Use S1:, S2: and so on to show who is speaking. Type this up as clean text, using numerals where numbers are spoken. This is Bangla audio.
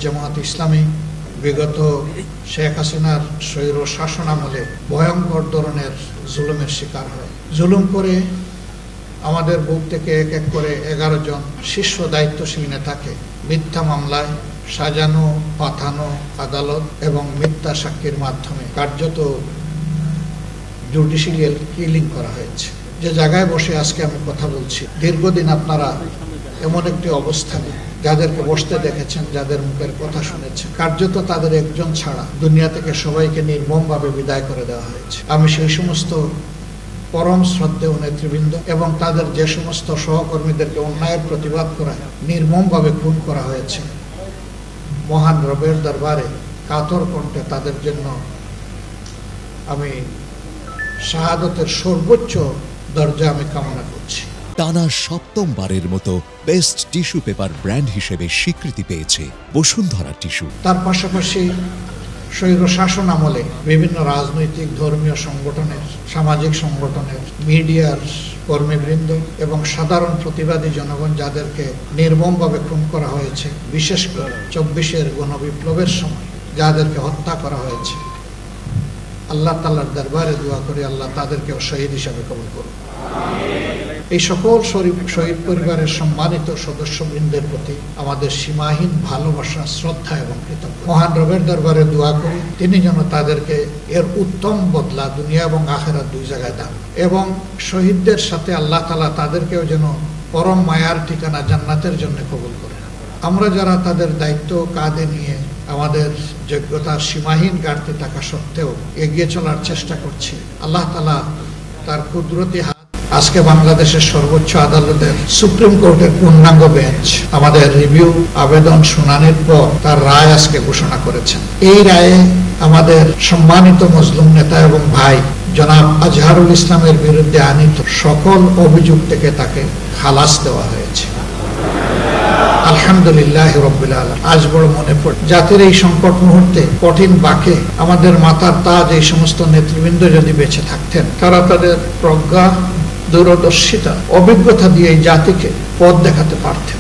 S1: জামাত ইসলামী বিগত শেখ হাসিনার স্বৈর শাসন আমলে ভয়ঙ্কর ধরনের জুলুমের শিকার হয়। জুলুম করে আমাদের বুক থেকে এক এক করে 11 জন শীর্ষ দায়িত্বশীল নেতাকে মিথ্যা মামলায় সাজানো পাঠানো আদালত এবং মিথ্যা সাক্ষীর মাধ্যমে কার্যত জুডিশিয়াল কিলিং করা হয়েছে। যে জায়গায় বসে আজকে আমি কথা বলছি, দীর্ঘদিন আপনারা এমন একটি অবস্থানে যাদেরকে বসতে দেখেছেন, যাদের মুখের কথা শুনেছেন, কার্যত তাদের একজন ছাড়া দুনিয়া থেকে সবাইকে নির্মমভাবে বিদায় করে দেওয়া হয়েছে। আমি সেই সমস্ত পরম শ্রদ্ধেয় নেতৃবৃন্দ এবং তাদের যে সমস্ত সহকর্মীদেরকে অন্যায়ের প্রতিবাদ করায় নির্মমভাবে খুন করা হয়েছে, মহান রবের দরবারে কাতর কণ্ঠে তাদের জন্য আমি শাহাদতের সর্বোচ্চ দরজা আমি কামনা করছি।
S2: টানা ৭ম-বারের মতো বেস্ট টিস্যু পেপার ব্র্যান্ড হিসেবে স্বীকৃতি পেয়েছে বসুন্ধরা টিস্যু।
S1: তার পাশাপাশি স্বৈর শাসন আমলে বিভিন্ন রাজনৈতিক ধর্মীয় সংগঠনের, সামাজিক সংগঠনের, মিডিয়ার কর্মীবৃন্দ এবং সাধারণ প্রতিবাদী জনগণ যাদেরকে নির্মমভাবে খুন করা হয়েছে, বিশেষ করে ২৪-এর গণবিপ্লবের সময় যাদেরকে হত্যা করা হয়েছে, আল্লাহ তাআলার দরবারে দোয়া করে আল্লাহ তাদেরকেও শহীদ হিসাবে কবুল করুন। এই সকল শহীদ পরিবারের সম্মানিত সদস্যবৃন্দের প্রতি আমাদের সীমাহীন ভালোবাসা, শ্রদ্ধা এবং কৃতজ্ঞতা। মহান রবের দরবারে দোয়া করি তিনি যেন তাদেরকে এর উত্তম বদলা দুনিয়া এবং আখিরাত দুই জায়গায় দান, এবং শহীদদের সাথে আল্লাহ তাআলা তাদেরকেও যেন পরম মায়ার ঠিকানা জান্নাতের জন্য কবুল করেন। আমরা যারা তাদের দায়িত্ব কাঁধে নিয়ে আমাদের যোগ্যতার সীমাহীন ঘাটতি থাকা সত্ত্বেও এগিয়ে চলার চেষ্টা করছি, আল্লাহ তাআলা তার কুদরতি হাত আজকে বাংলাদেশের সর্বোচ্চ আদালতের সুপ্রিম কোর্টের পূর্ণাঙ্গ বেঞ্চ আমাদের রিভিউ আবেদন শুনানির পর তার রায় আজকে ঘোষণা করেছেন। এই রায়ে আমাদের সম্মানিত মজলুম নেতা এবং ভাই জনাব আজহারুল ইসলামের বিরুদ্ধে আনীত সকল অভিযোগ থেকে তাকে খালাস দেওয়া হয়েছে। আলহামদুলিল্লাহ রাব্বিল আলামিন। আজ বড় মনে পড়ে জাতির এই সংকট মুহূর্তে কঠিন বাঁকে আমাদের মাথার তাজ এই সমস্ত নেতৃবৃন্দ যদি বেঁচে থাকতেন, তারা তাদের প্রজ্ঞা, দূরদর্শিতা, অভিজ্ঞতা দিয়ে এই জাতিকে পথ দেখাতে পারতেন।